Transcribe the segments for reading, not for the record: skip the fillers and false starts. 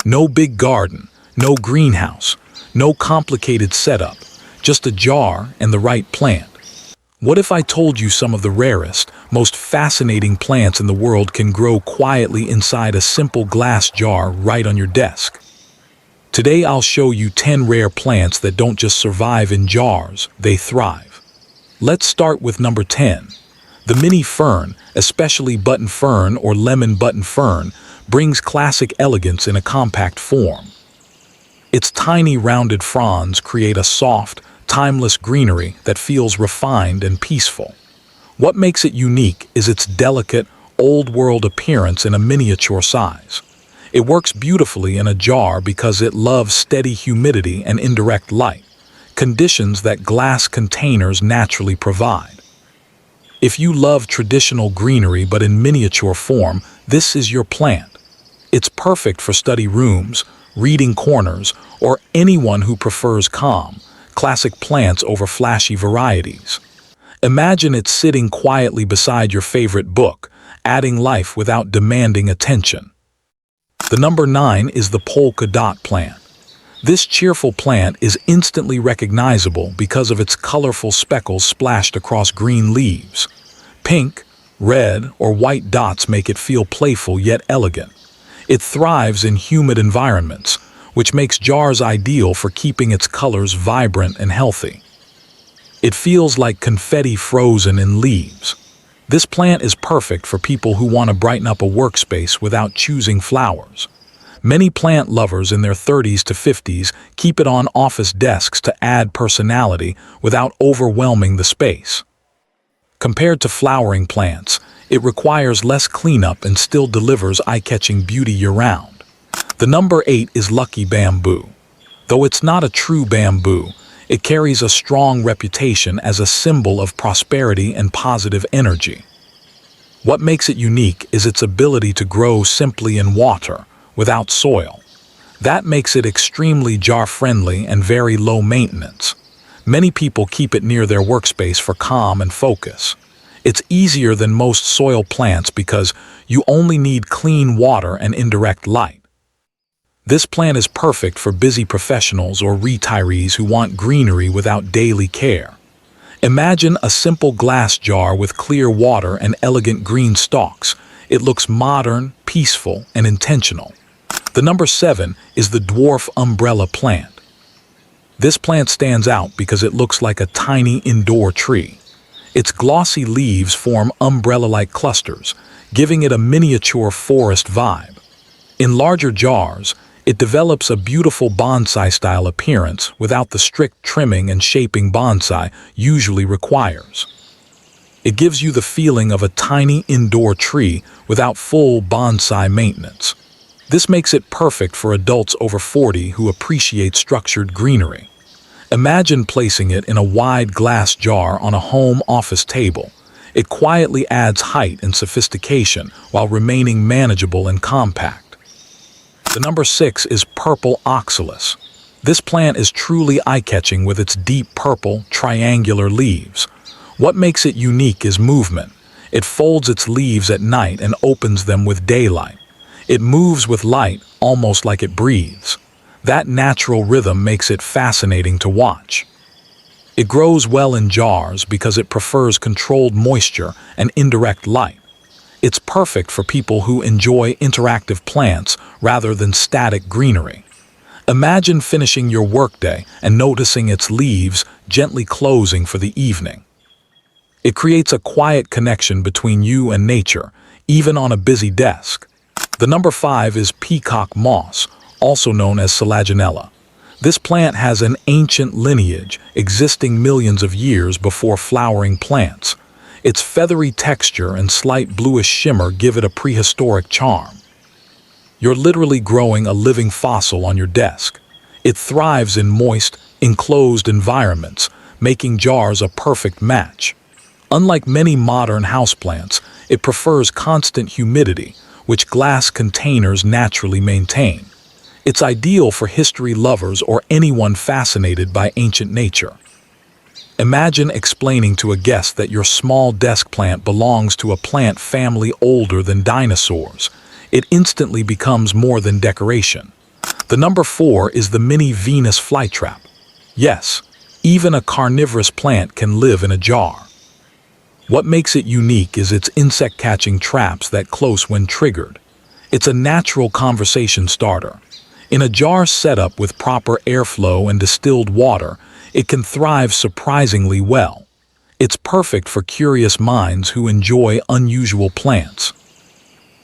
No big garden, no greenhouse, no complicated setup, just a jar and the right plant. What if I told you some of the rarest, most fascinating plants in the world can grow quietly inside a simple glass jar right on your desk? Today I'll show you 10 rare plants that don't just survive in jars, they thrive. Let's start with number 10. The mini fern, especially button fern or lemon button fern, brings classic elegance in a compact form. Its tiny rounded fronds create a soft, timeless greenery that feels refined and peaceful. What makes it unique is its delicate, old-world appearance in a miniature size. It works beautifully in a jar because it loves steady humidity and indirect light, conditions that glass containers naturally provide. If you love traditional greenery but in miniature form, this is your plant. It's perfect for study rooms, reading corners, or anyone who prefers calm, classic plants over flashy varieties. Imagine it sitting quietly beside your favorite book, adding life without demanding attention. The number 9 is the polka dot plant. This cheerful plant is instantly recognizable because of its colorful speckles splashed across green leaves. Pink, red, or white dots make it feel playful yet elegant. It thrives in humid environments, which makes jars ideal for keeping its colors vibrant and healthy. It feels like confetti frozen in leaves. This plant is perfect for people who want to brighten up a workspace without choosing flowers. Many plant lovers in their 30s to 50s keep it on office desks to add personality without overwhelming the space. Compared to flowering plants, it requires less cleanup and still delivers eye-catching beauty year-round. The number 8 is lucky bamboo. Though it's not a true bamboo, it carries a strong reputation as a symbol of prosperity and positive energy. What makes it unique is its ability to grow simply in water, without soil. That makes it extremely jar-friendly and very low maintenance. Many people keep it near their workspace for calm and focus. It's easier than most soil plants because you only need clean water and indirect light. This plant is perfect for busy professionals or retirees who want greenery without daily care. Imagine a simple glass jar with clear water and elegant green stalks. It looks modern, peaceful, and intentional. The number 7 is the dwarf umbrella plant. This plant stands out because it looks like a tiny indoor tree. Its glossy leaves form umbrella-like clusters, giving it a miniature forest vibe. In larger jars, it develops a beautiful bonsai-style appearance without the strict trimming and shaping bonsai usually requires. It gives you the feeling of a tiny indoor tree without full bonsai maintenance. This makes it perfect for adults over 40 who appreciate structured greenery. Imagine placing it in a wide glass jar on a home office table. It quietly adds height and sophistication while remaining manageable and compact. The number 6 is purple oxalis. This plant is truly eye-catching with its deep purple, triangular leaves. What makes it unique is movement. It folds its leaves at night and opens them with daylight. It moves with light, almost like it breathes. That natural rhythm makes it fascinating to watch. It grows well in jars because it prefers controlled moisture and indirect light. It's perfect for people who enjoy interactive plants rather than static greenery. Imagine finishing your workday and noticing its leaves gently closing for the evening. It creates a quiet connection between you and nature, even on a busy desk. The number 5 is Peacock Moss, also known as Selaginella. This plant has an ancient lineage, existing millions of years before flowering plants. Its feathery texture and slight bluish shimmer give it a prehistoric charm. You're literally growing a living fossil on your desk. It thrives in moist, enclosed environments, making jars a perfect match. Unlike many modern houseplants, it prefers constant humidity, which glass containers naturally maintain. It's ideal for history lovers or anyone fascinated by ancient nature. Imagine explaining to a guest that your small desk plant belongs to a plant family older than dinosaurs. It instantly becomes more than decoration. The number 4 is the mini Venus flytrap. Yes, even a carnivorous plant can live in a jar. What makes it unique is its insect-catching traps that close when triggered. It's a natural conversation starter. In a jar setup with proper airflow and distilled water, it can thrive surprisingly well. It's perfect for curious minds who enjoy unusual plants.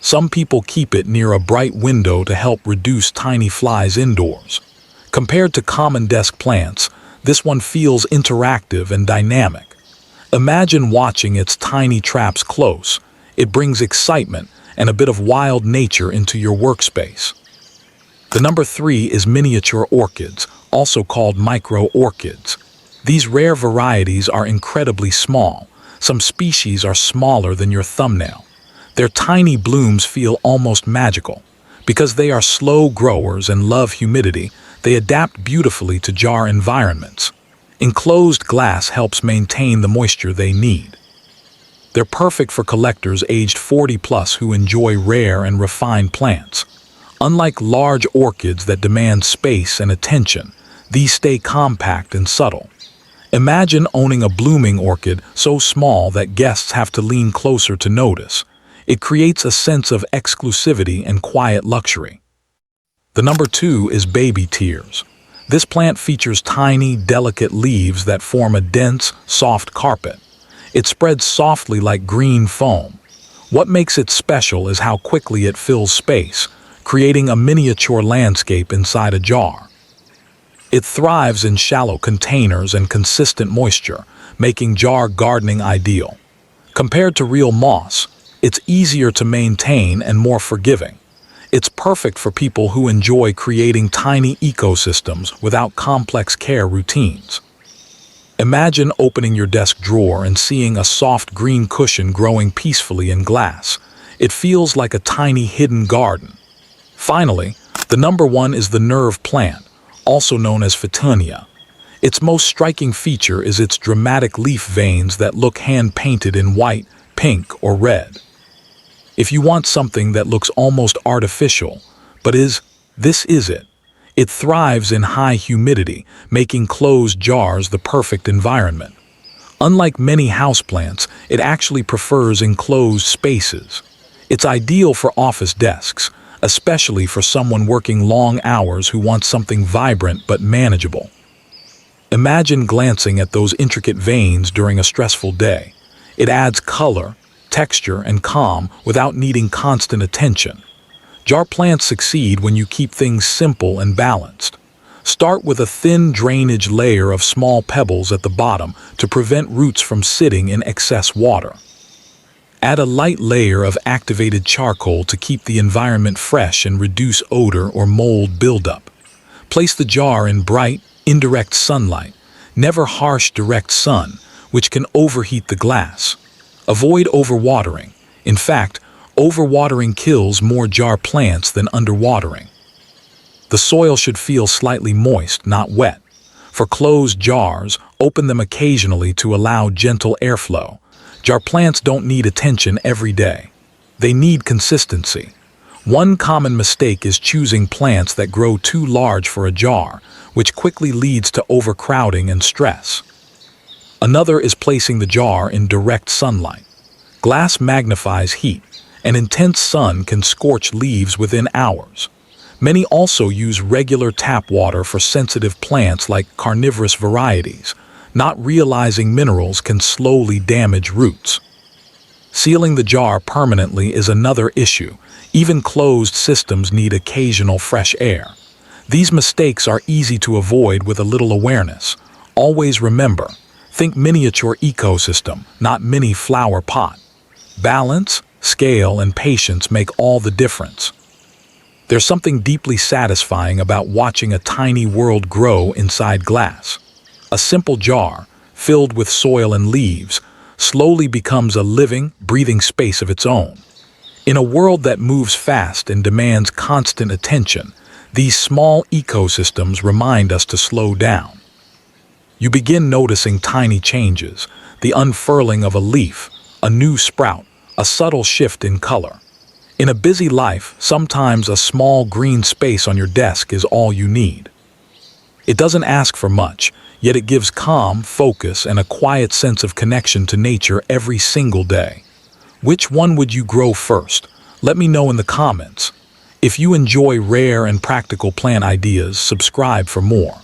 Some people keep it near a bright window to help reduce tiny flies indoors. Compared to common desk plants, this one feels interactive and dynamic. Imagine watching its tiny traps close. It brings excitement and a bit of wild nature into your workspace. The number 3 is miniature orchids, also called micro orchids. These rare varieties are incredibly small. Some species are smaller than your thumbnail. Their tiny blooms feel almost magical. Because they are slow growers and love humidity, they adapt beautifully to jar environments. Enclosed glass helps maintain the moisture they need. They're perfect for collectors aged 40+ who enjoy rare and refined plants. Unlike large orchids that demand space and attention, these stay compact and subtle. Imagine owning a blooming orchid so small that guests have to lean closer to notice. It creates a sense of exclusivity and quiet luxury. The number 2 is baby tears. This plant features tiny, delicate leaves that form a dense, soft carpet. It spreads softly like green foam. What makes it special is how quickly it fills space, creating a miniature landscape inside a jar. It thrives in shallow containers and consistent moisture, making jar gardening ideal. Compared to real moss, it's easier to maintain and more forgiving. It's perfect for people who enjoy creating tiny ecosystems without complex care routines. Imagine opening your desk drawer and seeing a soft green cushion growing peacefully in glass. It feels like a tiny hidden garden. Finally, the number 1 is the nerve plant, also known as Photinia. Its most striking feature is its dramatic leaf veins that look hand-painted in white, pink, or red. If you want something that looks almost artificial, but this is it. It thrives in high humidity, making closed jars the perfect environment. Unlike many houseplants, it actually prefers enclosed spaces. It's ideal for office desks, especially for someone working long hours who wants something vibrant but manageable. Imagine glancing at those intricate veins during a stressful day. It adds color, texture, and calm without needing constant attention. Jar plants succeed when you keep things simple and balanced. Start with a thin drainage layer of small pebbles at the bottom to prevent roots from sitting in excess water. Add a light layer of activated charcoal to keep the environment fresh and reduce odor or mold buildup. Place the jar in bright, indirect sunlight, never harsh direct sun, which can overheat the glass. Avoid overwatering. In fact, overwatering kills more jar plants than underwatering. The soil should feel slightly moist, not wet. For closed jars, open them occasionally to allow gentle airflow. Jar plants don't need attention every day. They need consistency. One common mistake is choosing plants that grow too large for a jar, which quickly leads to overcrowding and stress. Another is placing the jar in direct sunlight. Glass magnifies heat, and intense sun can scorch leaves within hours. Many also use regular tap water for sensitive plants like carnivorous varieties. Not realizing minerals can slowly damage roots. Sealing the jar permanently is another issue. Even closed systems need occasional fresh air. These mistakes are easy to avoid with a little awareness. Always remember, think miniature ecosystem, not mini flower pot. Balance, scale, and patience make all the difference. There's something deeply satisfying about watching a tiny world grow inside glass. A simple jar, filled with soil and leaves, slowly becomes a living, breathing space of its own. In a world that moves fast and demands constant attention, these small ecosystems remind us to slow down. You begin noticing tiny changes, the unfurling of a leaf, a new sprout, a subtle shift in color. In a busy life, sometimes a small green space on your desk is all you need. It doesn't ask for much, yet it gives calm, focus, and a quiet sense of connection to nature every single day. Which one would you grow first? Let me know in the comments. If you enjoy rare and practical plant ideas, subscribe for more.